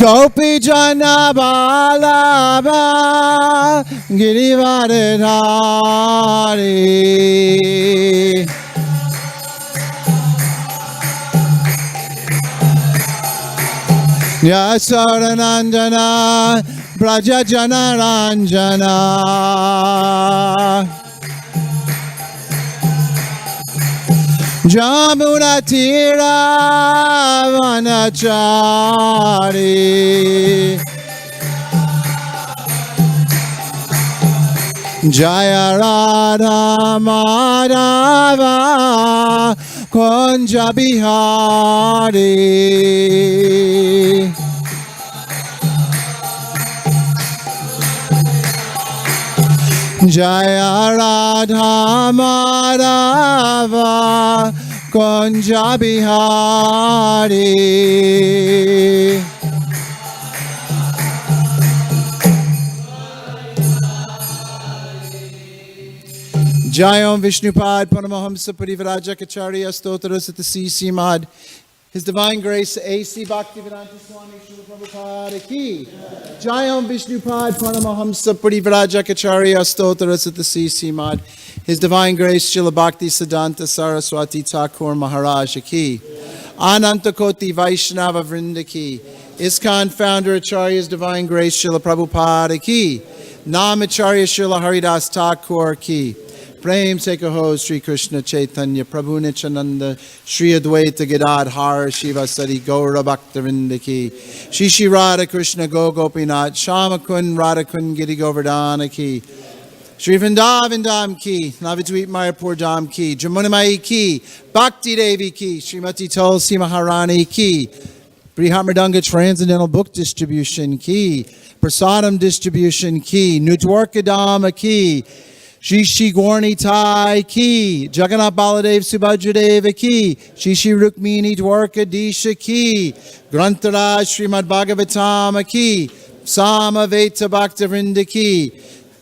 Gopi Jana Balaba Girivardhari. Yasaranandana Braja Jana Ranjana. Jamuna Tira Vanachari. Jaya Radha Madhava Kunja Bihari. Jaya Radha Madhava Kunja Bihari. Jayam Vishnupad Paramahamsa Parivaraja Kacharya Stotaras at the CC Mod. His Divine Grace A.C. Bhaktivedanta Swami Srila Prabhupada Ki. Jayam Vishnupad Paramahamsa Parivaraja Kacharya Stotaras at the CC Mod. His Divine Grace Srila Bhakti Siddhanta Saraswati Thakur Maharaj Ki. Anantakoti Vaishnava Vrinda Ki. ISKCON Founder Acharya's Divine Grace Srila Prabhupada Ki. Namacharya Srila Haridas Thakur Ki. Prem se kaho Sri Krishna Chaitanya Prabhu Nityananda Sri Advaita Gadadhar Shiva Sadi Gaura Bhaktavinda Ki. Shri Radha Krishna Go Gopinath Shamakun Radhakun Giri Govardhana Ki. Shri Vrindavan Dham Ki. Navadvip Mayapur Dham Ki. Jamunamai Ki. Bhakti Devi Ki. Srimati Tulsi Maharani Ki. Brihat Mridanga Transcendental Book Distribution Ki. Prasadam Distribution Ki. Nutwarka Dhama Ki. Shri Gaurni Tai Ki. Jagannath Baladev Subhadradeva Ki. Shri Rukmini Dwarkadisha Ki. Grantaraj Srimad Bhagavatam Ki. Samaveta Bhaktavrinda Ki.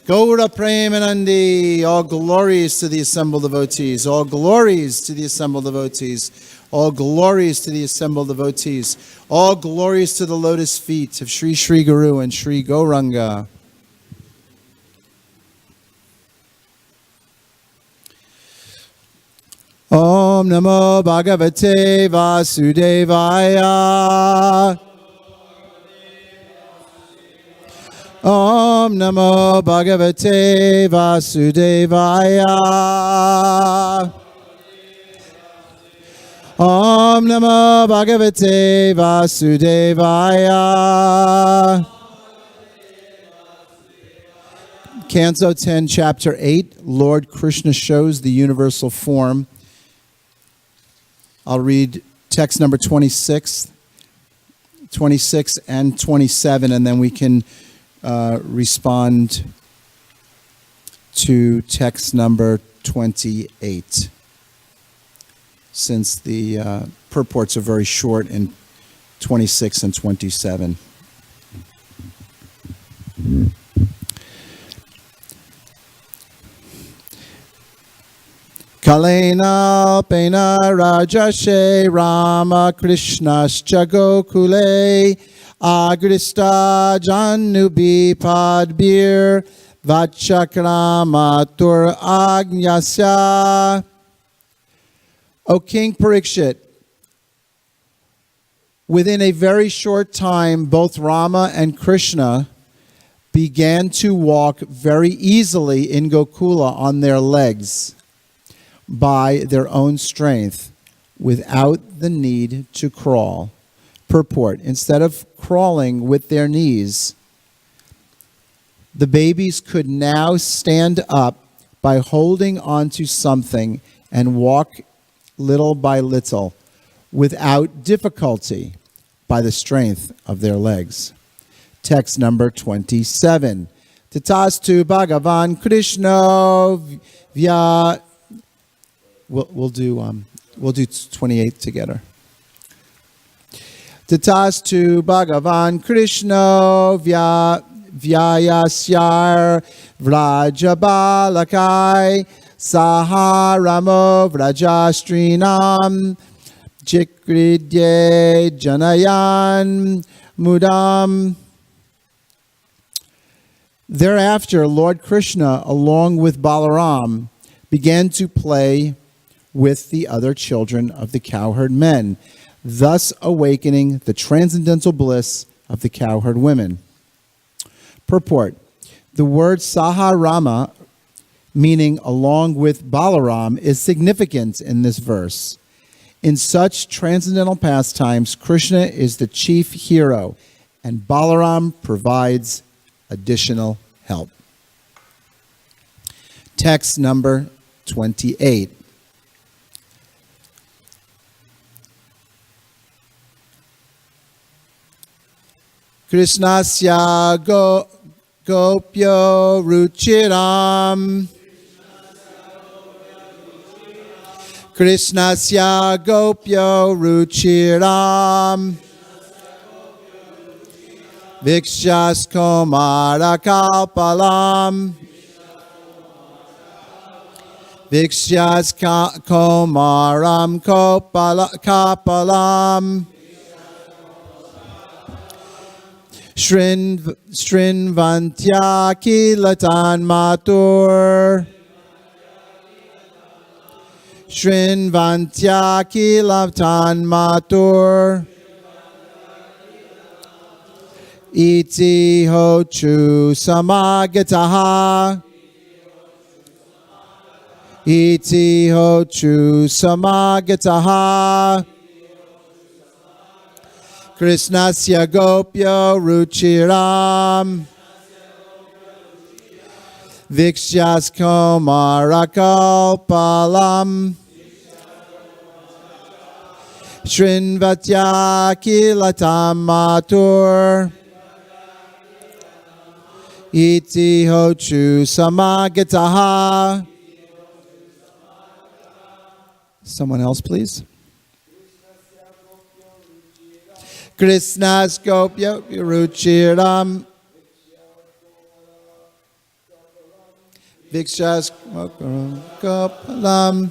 Gaura Premanandi. All glories to the assembled devotees. All glories to the assembled devotees. All glories to the assembled devotees. All glories to the lotus feet of Sri Sri Guru and Sri Gauranga. Om Namo Bhagavate Vasudevaya. Om Namo Bhagavate Vasudevaya. Om Namo Bhagavate Vasudevaya. Canto 10, Chapter 8, Lord Krishna shows the universal form. I'll read text number 26 and 27, and then we can respond to text number 28, since the purports are very short in 26 and 27. Kalena Pena Rajashe Rama Krishnascha Gokule Agrista Janubi Padbir Vachakramatur Agnyasya. O King Parikshit, within a very short time, both Rama and Krishna began to walk very easily in Gokula on their legs, by their own strength, without the need to crawl. Purport: instead of crawling with their knees, the babies could now stand up by holding onto something and walk little by little, without difficulty, by the strength of their legs. Text number 27. Tatastu Bhagavan Krishna Vya. We'll do 28 together. Tatastu Bhagavan Krishna Vyayasyar Vrajabalakai Saharamo Vrajastrinam Chikridye Janayan mudam. Thereafter, Lord Krishna, along with Balaram, began to play with the other children of the cowherd men, thus awakening the transcendental bliss of the cowherd women. Purport. The word Saharama, meaning along with Balaram, is significant in this verse. In such transcendental pastimes, Krishna is the chief hero, and Balaram provides additional help. Text number 28. Krishnasya gopyo ruchiram. Krishnasya gopyo ruchiram. Vikshas komara kalpalam. Vikshas komaram kapalam. Shrinvantya kilatan matur. Shrinvantya kilatan matur. Iti hochu samagataha. Iti hochu samagataha. Krishnasya gopyo ruchiram. Vikshas komarakalpalam. Shrinvatya kilatam matur. Iti hochu samagataha. Someone else, please. Krishna's gopyo ruchiram. Vikshas kopalam.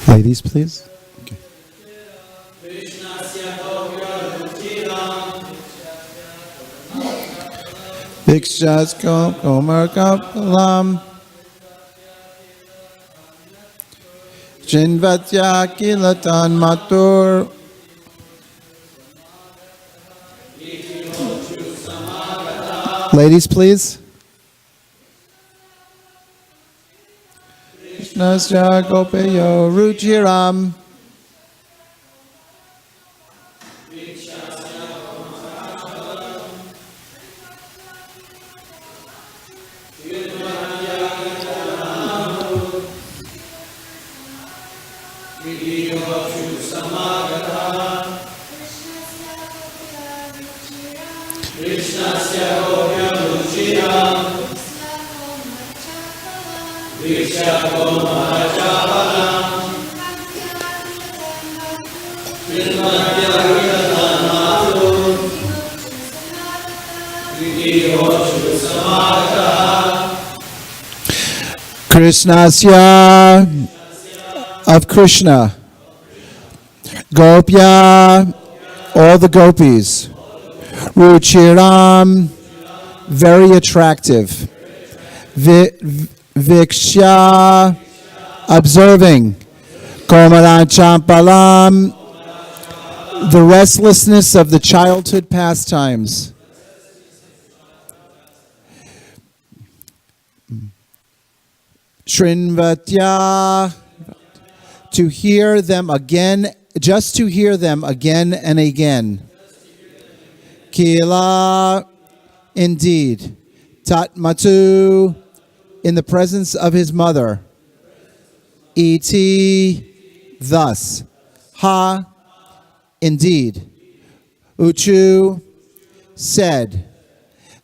Ladies, please. Okay. Vikshas komarkapalam. Shinvatya kilatan matur. Ladies, please. Krishnasya gopeyo ruchiram. Krishnasya of Krishna. Gopya, all the gopis. Ruchiram, very attractive. Vikshya, observing. Komarachampalam, The restlessness of the childhood pastimes. Shrinvatya, to hear them again, just to hear them again and again. Kila, indeed. Tatmatu, in the presence of his mother. Iti, thus. Ha, indeed. Uchu, said.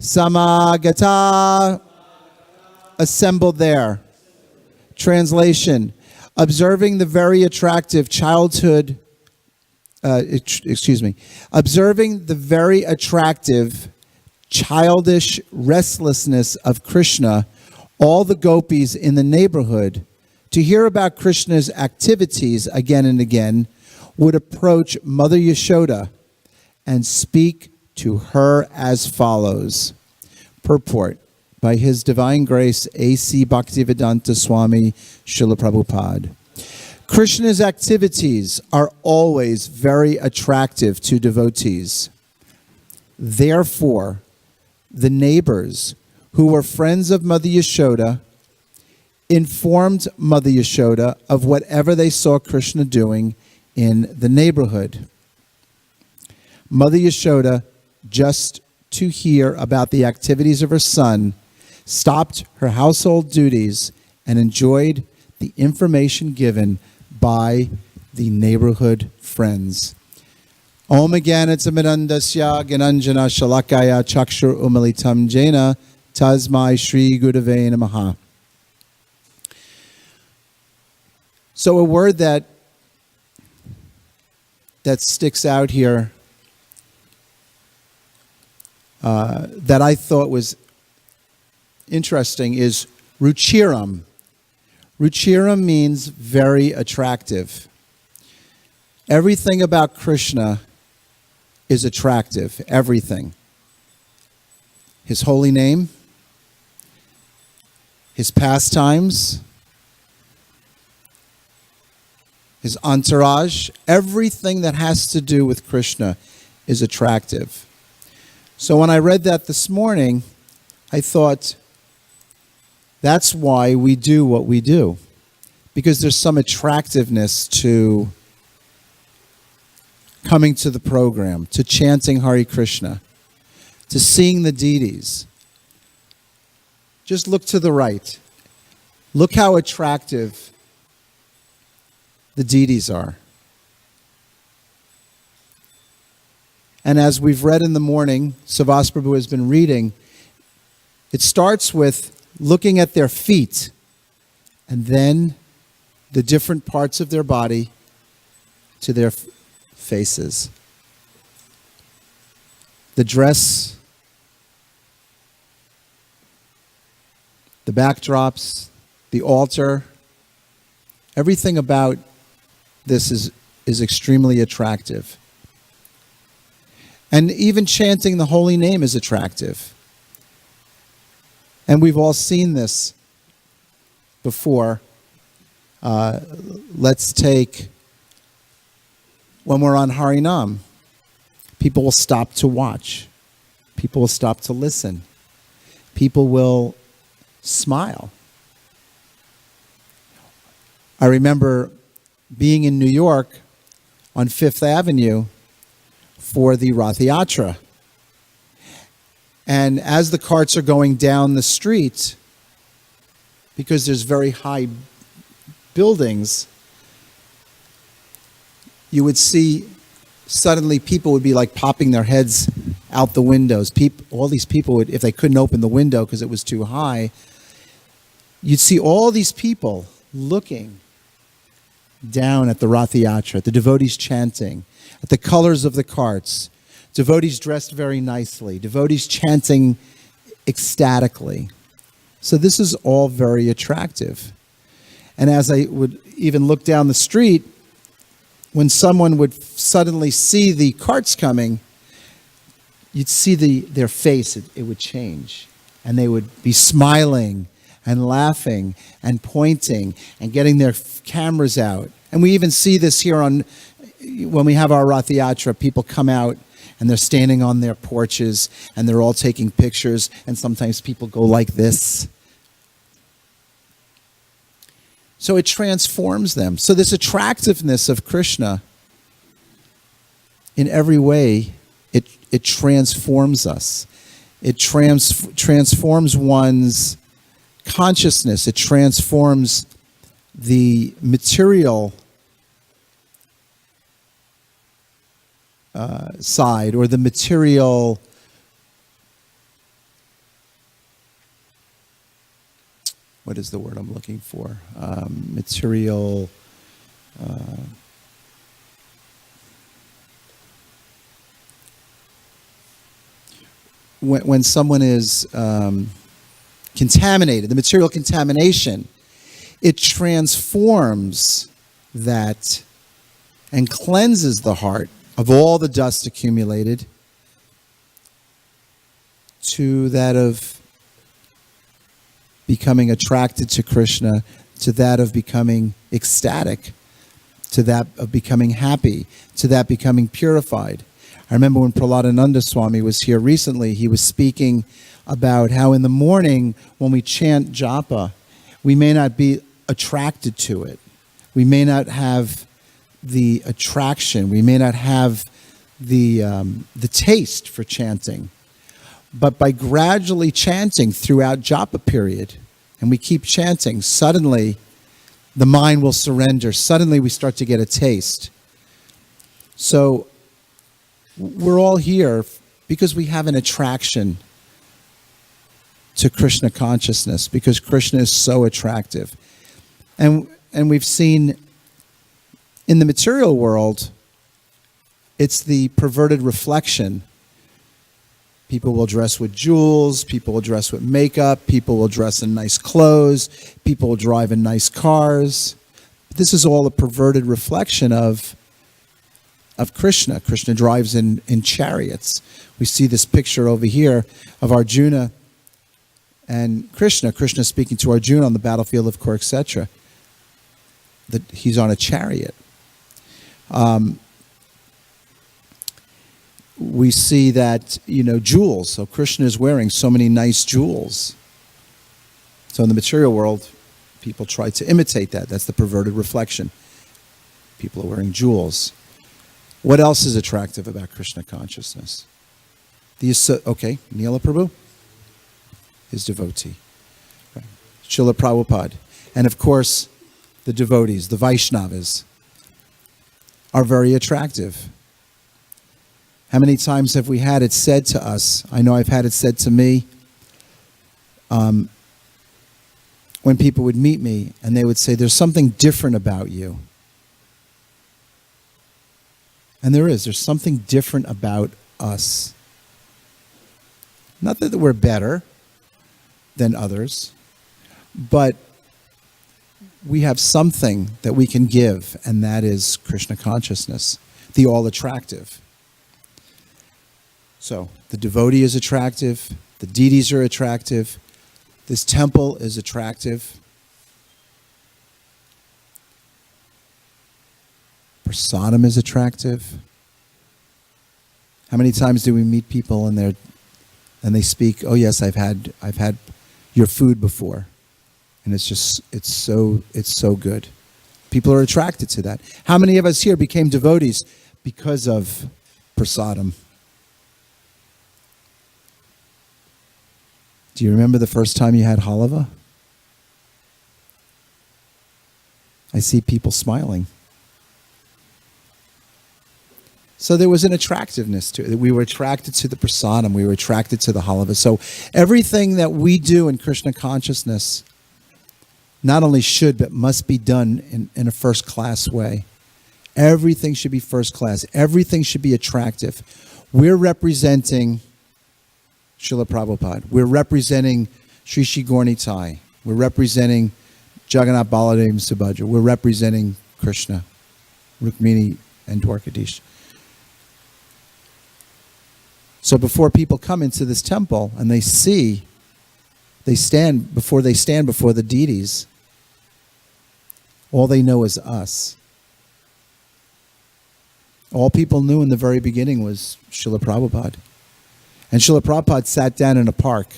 Samagata, assembled there. Translation, observing the very attractive observing the very attractive childish restlessness of Krishna, all the gopis in the neighborhood, to hear about Krishna's activities again and again, would approach Mother Yashoda and speak to her as follows. Purport. By His Divine Grace, A.C. Bhaktivedanta Swami Srila Prabhupada. Krishna's activities are always very attractive to devotees. Therefore, the neighbors who were friends of Mother Yashoda informed Mother Yashoda of whatever they saw Krishna doing in the neighborhood. Mother Yashoda, just to hear about the activities of her son, stopped her household duties and enjoyed the information given by the neighborhood friends. Om Gyanatsamidandasya Gyananjana Shalakaya Chakshur Umalitam Jena Tasmai Shri Gurave Namaha. So a word that sticks out here that I thought was interesting is ruchiram. Ruchiram means very attractive. Everything about Krishna is attractive. Everything. His holy name, his pastimes, his entourage, everything that has to do with Krishna is attractive. So when I read that this morning, I thought, that's why we do what we do. Because there's some attractiveness to coming to the program, to chanting Hare Krishna, to seeing the deities. Just look to the right. Look how attractive the deities are. And as we've read in the morning, Savas Prabhu has been reading, it starts with looking at their feet and then the different parts of their body to their faces. The dress, the backdrops, the altar, everything about this is extremely attractive. And even chanting the holy name is attractive. And we've all seen this before. Let's take when we're on Harinam. People will stop to watch. People will stop to listen. People will smile. I remember being in New York on Fifth Avenue for the Rath Yatra. And as the carts are going down the street, because there's very high buildings, you would see suddenly people would be like popping their heads out the windows. All these people would, if they couldn't open the window because it was too high, you'd see all these people looking down at the Rath Yatra, the devotees chanting, at the colors of the carts, devotees dressed very nicely, devotees chanting ecstatically. So this is all very attractive. And as I would even look down the street, when someone would suddenly see the carts coming, you'd see their face, it would change. And they would be smiling and laughing and pointing and getting their cameras out. And we even see this here when we have our Rath Yatra, people come out and they're standing on their porches and they're all taking pictures, and sometimes people go like this. So it transforms them. So this attractiveness of Krishna, in every way, it transforms us. It transforms one's consciousness. It transforms the material side, or the material what is the word I'm looking for? Material when someone is contaminated, the material contamination, it transforms that and cleanses the heart of all the dust accumulated to that of becoming attracted to Krishna, to that of becoming ecstatic, to that of becoming happy, to that becoming purified. I remember when Prahladananda Swami was here recently, he was speaking about how in the morning when we chant japa, we may not be attracted to it. We may not have the attraction. We may not have the taste for chanting. But by gradually chanting throughout japa period, and we keep chanting, suddenly the mind will surrender. Suddenly we start to get a taste. So we're all here because we have an attraction to Krishna consciousness, because Krishna is so attractive. And we've seen in the material world, it's the perverted reflection. People will dress with jewels, people will dress with makeup, people will dress in nice clothes, people will drive in nice cars. This is all a perverted reflection of Krishna. Krishna drives in chariots. We see this picture over here of Arjuna and Krishna speaking to Arjuna on the battlefield of Kurukshetra. That he's on a chariot. We see that, jewels. So Krishna is wearing so many nice jewels. So in the material world, people try to imitate that. That's the perverted reflection. People are wearing jewels. What else is attractive about Krishna consciousness? Neela Prabhu, his devotee. Right. Srila Prabhupada. And of course, the devotees, the Vaishnavas, are very attractive. How many times have we had it said to us? I know I've had it said to me when people would meet me and they would say, there's something different about you. And there's something different about us. Not that we're better than others, but we have something that we can give, and that is Krishna consciousness, the all-attractive. So the devotee is attractive, the deities are attractive, this temple is attractive. Prasadam is attractive. How many times do we meet people and they speak, oh yes, I've had your food before. And it's so good. People are attracted to that. How many of us here became devotees because of prasadam? Do you remember the first time you had halava? I see people smiling. So there was an attractiveness to it. We were attracted to the prasadam. We were attracted to the halava. So everything that we do in Krishna consciousness not only should, but must be done in a first-class way. Everything should be first class. Everything should be attractive. We're representing Srila Prabhupada. We're representing Sri Sri Gaurnitai. We're representing Jagannath Baladev Subhadra. We're representing Krishna, Rukmini, and Dwarkadish. So before people come into this temple and they stand before the deities, all they know is us. All people knew in the very beginning was Srila Prabhupada. And Srila Prabhupada sat down in a park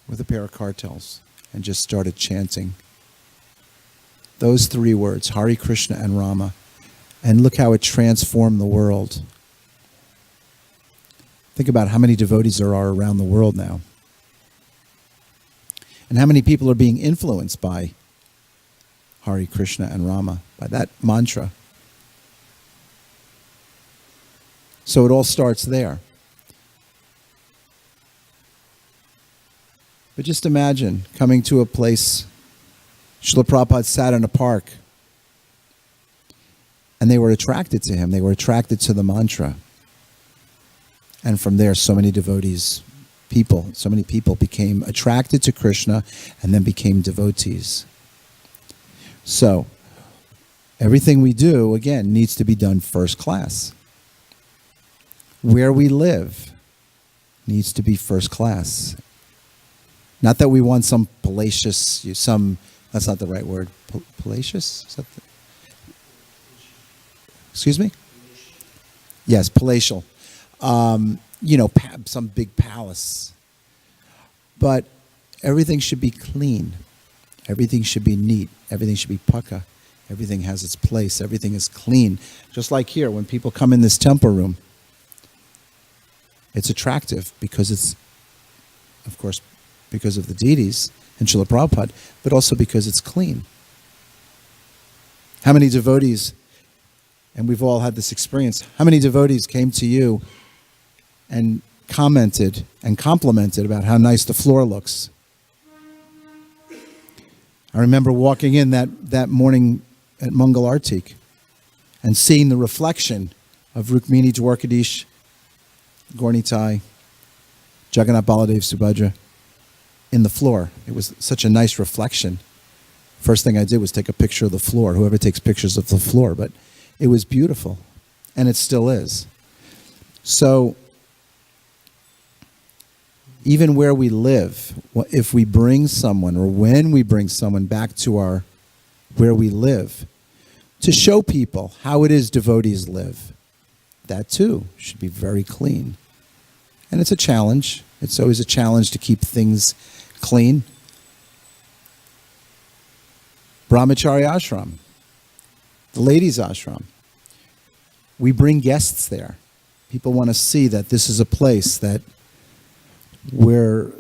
with a pair of cartels and just started chanting those three words, Hare Krishna and Rama. And look how it transformed the world. Think about how many devotees there are around the world now. And how many people are being influenced by Hare Krishna and Rama, by that mantra. So it all starts there. But just imagine coming to a place, Srila Prabhupada sat in a park, and they were attracted to him. They were attracted to the mantra. And from there, so many devotees, so many people became attracted to Krishna and then became devotees. So, everything we do, again, needs to be done first class. Where we live needs to be first class. Not that we want some palatial, that's not the right word, palatial? Is that excuse me? Yes, palatial. Some big palace. But everything should be clean. Everything should be neat. Everything should be pukka. Everything has its place. Everything is clean. Just like here, when people come in this temple room, it's attractive because it's, of course, because of the deities and Srila Prabhupada, but also because it's clean. How many devotees, and we've all had this experience, how many devotees came to you and commented and complimented about how nice the floor looks? I remember walking in that morning at Mangal Artik and seeing the reflection of Rukmini Dwarkadish, Gaurnitai, Jagannath Baladev Subhadra in the floor. It was such a nice reflection. First thing I did was take a picture of the floor. Whoever takes pictures of the floor, but it was beautiful, and it still is. So, even where we live, if we bring someone, or when we bring someone back to where we live, to show people how it is devotees live, that too should be very clean. And it's a challenge. It's always a challenge to keep things clean. Brahmachari ashram, the ladies' ashram. We bring guests there. People want to see that this is a place that where,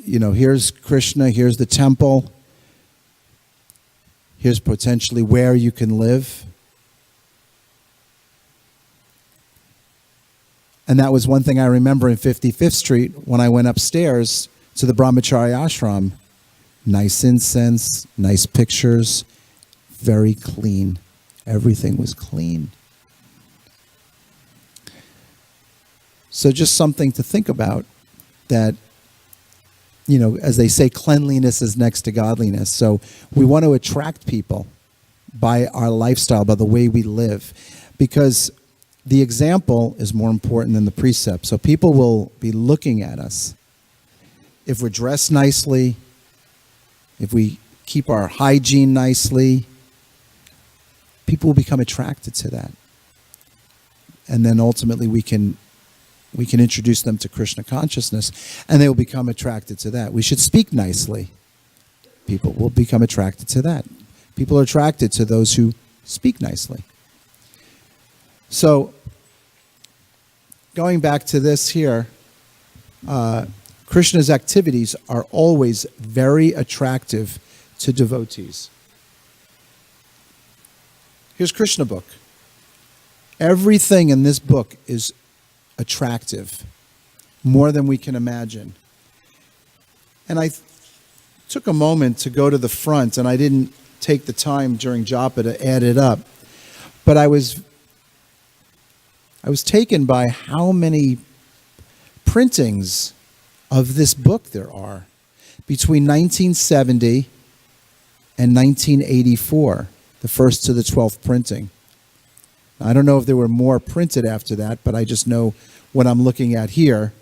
here's Krishna, here's the temple, here's potentially where you can live. And that was one thing I remember in 55th Street when I went upstairs to the Brahmachari ashram. Nice incense, nice pictures, very clean. Everything was clean. So just something to think about, that, as they say, cleanliness is next to godliness. So we want to attract people by our lifestyle, by the way we live, because the example is more important than the precept. So people will be looking at us. If we're dressed nicely, if we keep our hygiene nicely, people will become attracted to that. And then ultimately we can introduce them to Krishna consciousness, and they will become attracted to that. We should speak nicely. People will become attracted to that. People are attracted to those who speak nicely. So, going back to this here, Krishna's activities are always very attractive to devotees. Here's Krishna book. Everything in this book is attractive, more than we can imagine. And I took a moment to go to the front, and I didn't take the time during japa to add it up, but I was taken by how many printings of this book there are between 1970 and 1984, the first to the 12th printing. I don't know if there were more printed after that, but I just know what I'm looking at here.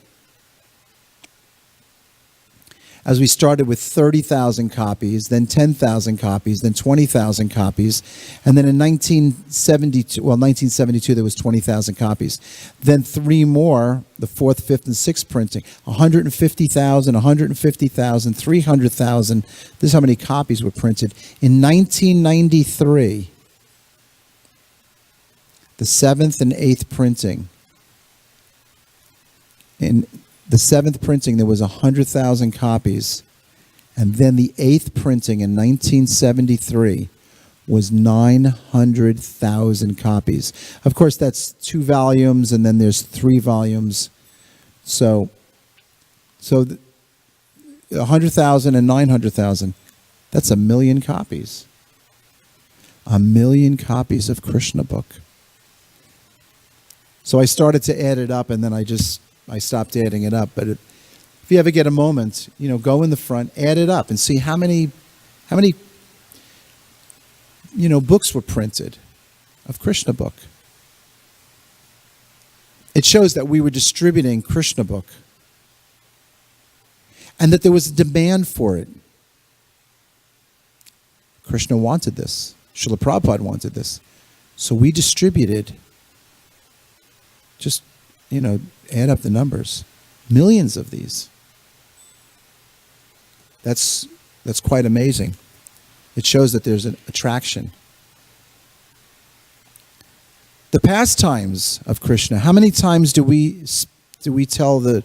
as we started with 30,000 copies, then 10,000 copies, then 20,000 copies, and then in 1972 there was 20,000 copies. Then three more, the fourth, fifth, and sixth printing, 150,000, 150,000, 300,000. This is how many copies were printed. In 1993, the seventh and eighth printing, in the seventh printing, there was 100,000 copies. And then the eighth printing in 1973 was 900,000 copies. Of course, that's 2 volumes, and then there's 3 volumes. So 100,000 and 900,000, that's 1 million copies. 1 million copies of Krishna book. So I started to add it up, and then I stopped adding it up. But if you ever get a moment, go in the front, add it up, and see how many books were printed of Krishna book. It shows that we were distributing Krishna book, and that there was a demand for it. Krishna wanted this. Srila Prabhupada wanted this. So we distributed, just add up the numbers, millions of these. That's quite amazing. It shows that there's an attraction. The pastimes of Krishna. How many times do we tell the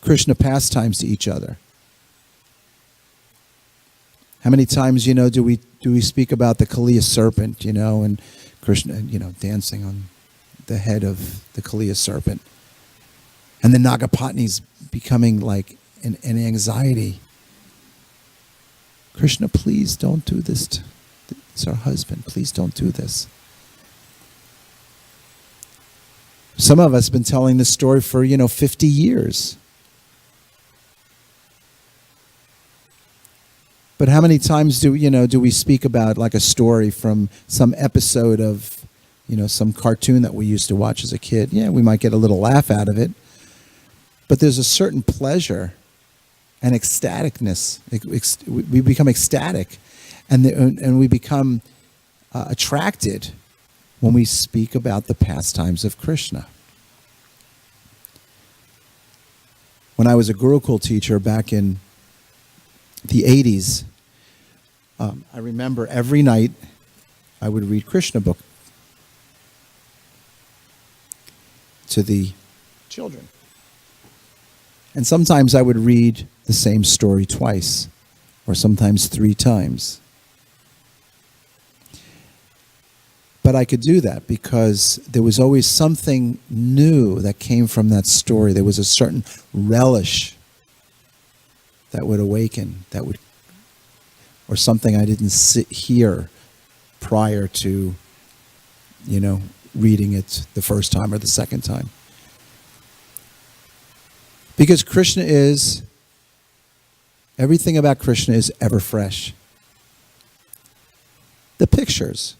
Krishna pastimes to each other? How many times do we speak about the Kaliya serpent, and Krishna, dancing on the head of the Kaliya serpent? And the Nagapatni's becoming like an anxiety. Krishna, please don't do this. It's our husband. Please don't do this. Some of us have been telling this story for, 50 years. But how many times do we speak about like a story from some episode of, some cartoon that we used to watch as a kid? Yeah, we might get a little laugh out of it. But there's a certain pleasure and ecstaticness. We become ecstatic, and we become attracted when we speak about the pastimes of Krishna. When I was a Gurukul teacher back in the 80s, I remember every night I would read Krishna book to the children. And sometimes I would read the same story twice, or sometimes 3 times. But I could do that because there was always something new that came from that story. There was a certain relish that would awaken, or something I didn't hear prior to, reading it the first time or the second time. Because everything about Krishna is ever fresh. The pictures.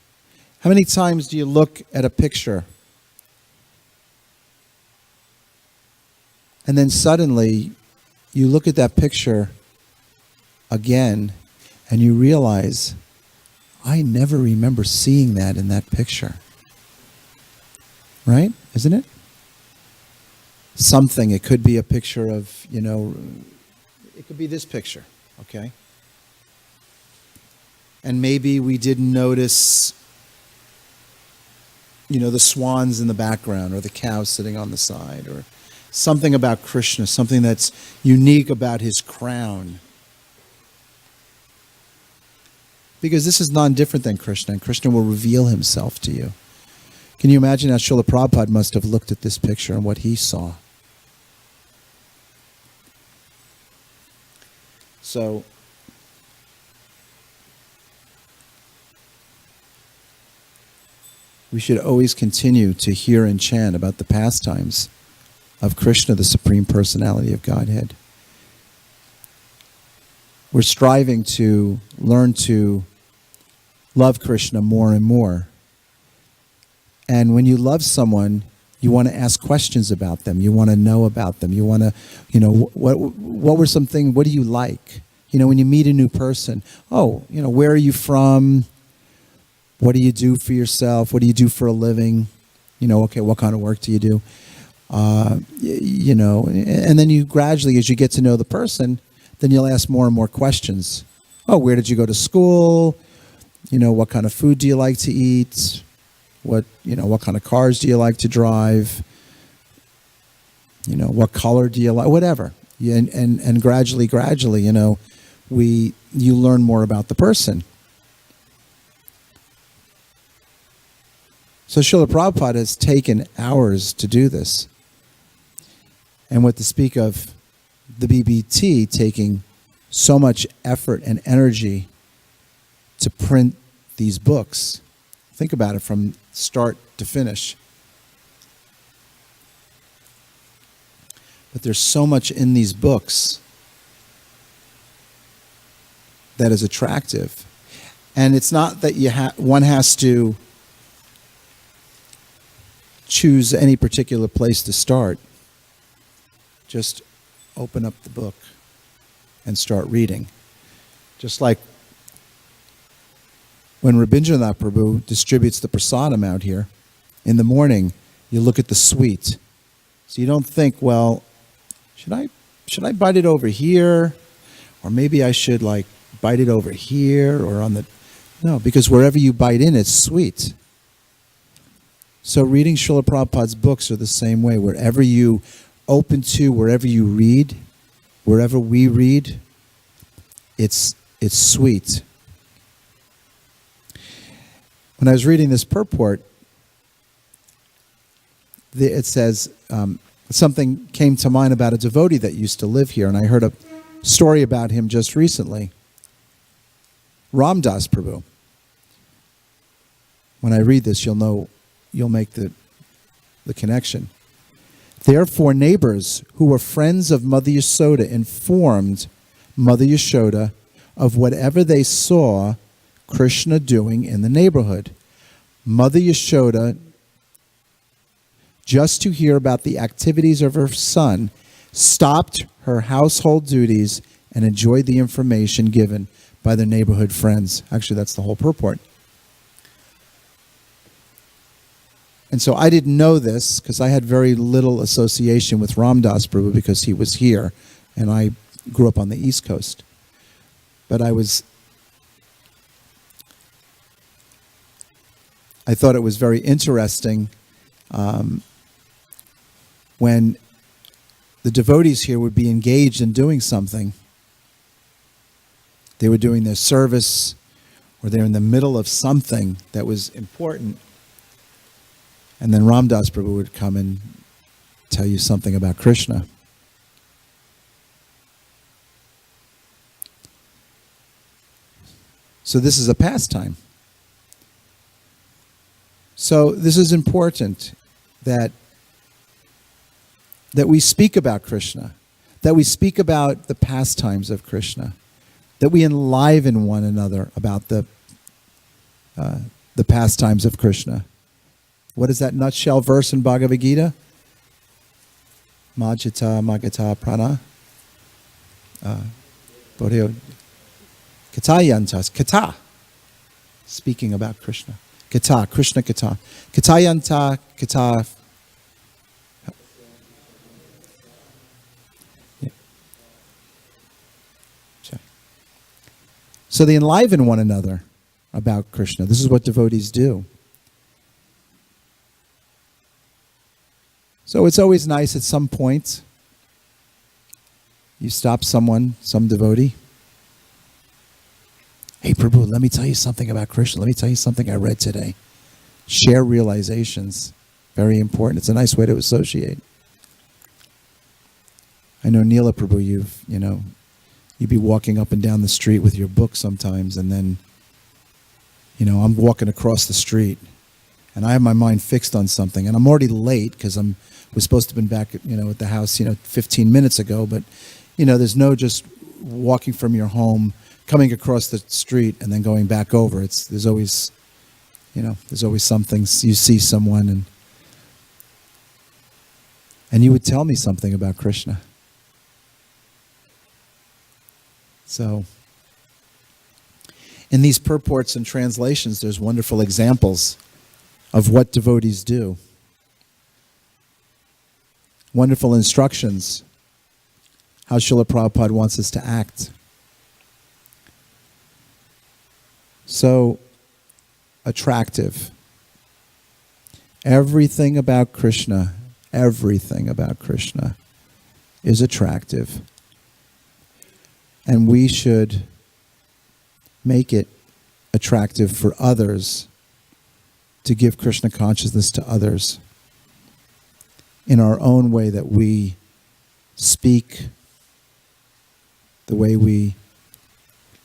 How many times do you look at a picture and then suddenly you look at that picture again and you realize, I never remember seeing that in that picture. Right? Isn't it? Something, it could be a picture of, it could be this picture, okay? And maybe we didn't notice, the swans in the background, or the cow sitting on the side, or something about Krishna, something that's unique about his crown. Because this is non-different than Krishna, and Krishna will reveal himself to you. Can you imagine how Srila Prabhupada must have looked at this picture and what he saw? So, we should always continue to hear and chant about the pastimes of Krishna, the Supreme Personality of Godhead. We're striving to learn to love Krishna more and more. And when you love someone, You want to ask questions about them. You want to know about them. You want to, what were some things, what do you like? When you meet a new person, where are you from? What do you do for yourself? What do you do for a living? What kind of work do you do? And then you gradually, as you get to know the person, then you'll ask more and more questions. Oh, where did you go to school? What kind of food do you like to eat? What kind of cars do you like to drive? What color do you like? Whatever. And gradually, you learn more about the person. So Srila Prabhupada has taken hours to do this. And what to speak of the BBT taking so much effort and energy to print these books. Think about it from start to finish. But there's so much in these books that is attractive. And it's not that one has to choose any particular place to start. Just open up the book and start reading. Just like when Rabindranath Prabhu distributes the prasadam out here, in the morning, you look at the sweet. So you don't think, well, should I bite it over here? Or maybe I should bite it over here or on the... No, because wherever you bite in, it's sweet. So reading Srila Prabhupada's books are the same way. Wherever you open to, wherever you read, wherever we read, it's sweet. When I was reading this purport, it says, something came to mind about a devotee that used to live here, and I heard a story about him just recently. Ramdas Prabhu. When I read this, you'll make the connection. Therefore, neighbors who were friends of Mother Yashoda informed Mother Yashoda of whatever they saw Krishna doing in the neighborhood. Mother Yashoda, just to hear about the activities of her son, stopped her household duties and enjoyed the information given by the neighborhood friends. Actually, that's the whole purport. And so I didn't know this because I had very little association with Ramdas Prabhu because he was here and I grew up on the East Coast. But I thought it was very interesting when the devotees here would be engaged in doing something. They were doing their service or they're in the middle of something that was important. And then Ramdas Prabhu would come and tell you something about Krishna. So this is a pastime. So this is important that we speak about Krishna, that we speak about the pastimes of Krishna, that we enliven one another about the pastimes of Krishna. What is that nutshell verse in Bhagavad Gita? Majita Magata Prana. Bodhyo. Katayantas. Kata. Speaking about Krishna. Kata. Krishna Kata. Katayanta Kata. Yeah. So they enliven one another about Krishna. This is what devotees do. So it's always nice at some point, you stop someone, some devotee. Hey Prabhu, let me tell you something about Krishna. Let me tell you something I read today. Share realizations. Very important. It's a nice way to associate. I know Neela Prabhu, you'd be walking up and down the street with your book sometimes, and then, I'm walking across the street, and I have my mind fixed on something, and I'm already late because was supposed to have been back, at the house, 15 minutes ago. But, there's no just walking from your home, coming across the street, and then going back over. There's always something. You see someone, and you would tell me something about Krishna. So, in these purports and translations, there's wonderful examples of what devotees do. Wonderful instructions, how Srila Prabhupada wants us to act. So, attractive. Everything about Krishna is attractive. And we should make it attractive for others, to give Krishna consciousness to others in our own way that we speak, the way we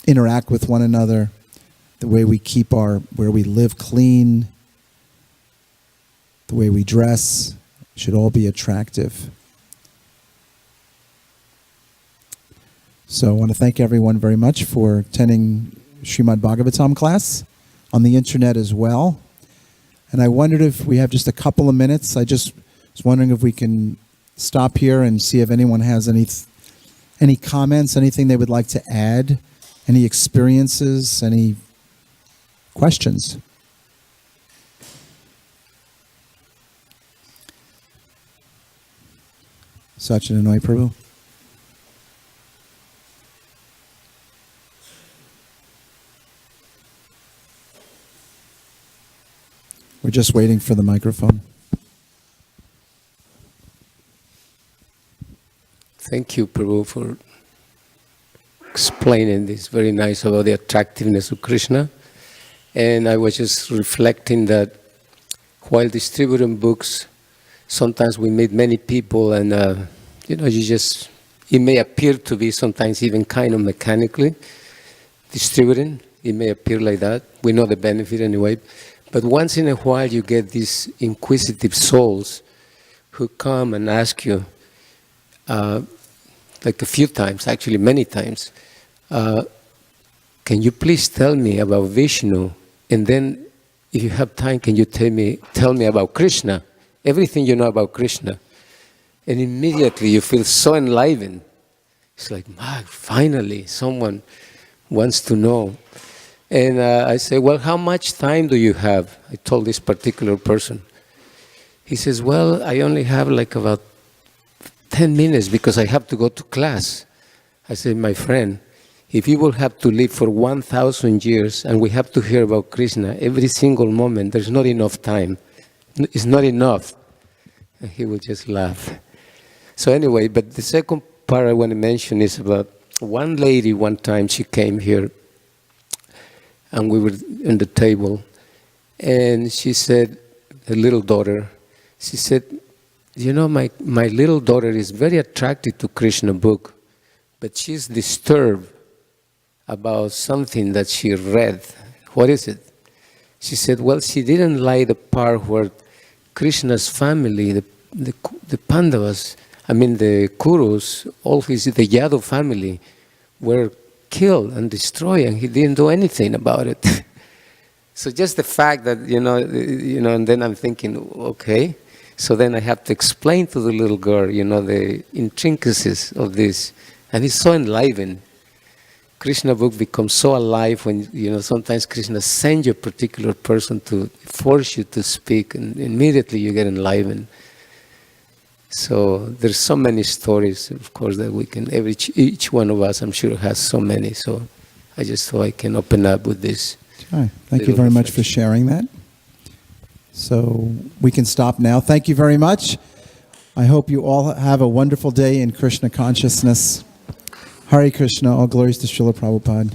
interact with one another, the way we keep where we live clean, the way we dress, should all be attractive. So I want to thank everyone very much for attending Srimad Bhagavatam class on the internet as well. And I wondered if we have just a couple of minutes. I just was wondering if we can stop here and see if anyone has any comments, anything they would like to add, any experiences, any questions. Sacinandana Prabhu. We're just waiting for the microphone. Thank you, Prabhu, for explaining this very nice about the attractiveness of Krishna. And I was just reflecting that while distributing books, sometimes we meet many people and, it may appear to be sometimes even kind of mechanically distributing. It may appear like that. We know the benefit anyway. But once in a while you get these inquisitive souls who come and ask you, like a few times, actually many times, can you please tell me about Vishnu? And then, if you have time, can you tell me about Krishna? Everything you know about Krishna. And immediately you feel so enlivened. It's like, man, finally someone wants to know. And I say, well, how much time do you have? I told this particular person. He says, well, I only have like about 10 minutes because I have to go to class. I said, my friend, if you will have to live for 1,000 years and we have to hear about Krishna every single moment, there's not enough time. It's not enough. And he will just laugh. So anyway, but the second part I want to mention is about one lady one time, she came here and we were in the table and she said, her little daughter, she said, you know, my little daughter is very attracted to Krishna book, but she's disturbed about something that she read. What is it? She said, well, she didn't like the part where Krishna's family, the Pandavas, the Kurus, the Yadav family were killed and destroyed, and he didn't do anything about it. So just the fact that, and then I'm thinking, okay, so then I have to explain to the little girl, the intricacies of this, and it's so enlivened. Krishna book becomes so alive when, sometimes Krishna sends you a particular person to force you to speak, and immediately you get enlivened. So there's so many stories, of course, that we can, each one of us, I'm sure, has so many. So I just thought I can open up with this. Sure. Thank you very much for sharing that. So we can stop now. Thank you very much. I hope you all have a wonderful day in Krishna consciousness. Hare Krishna, all glories to Srila Prabhupada.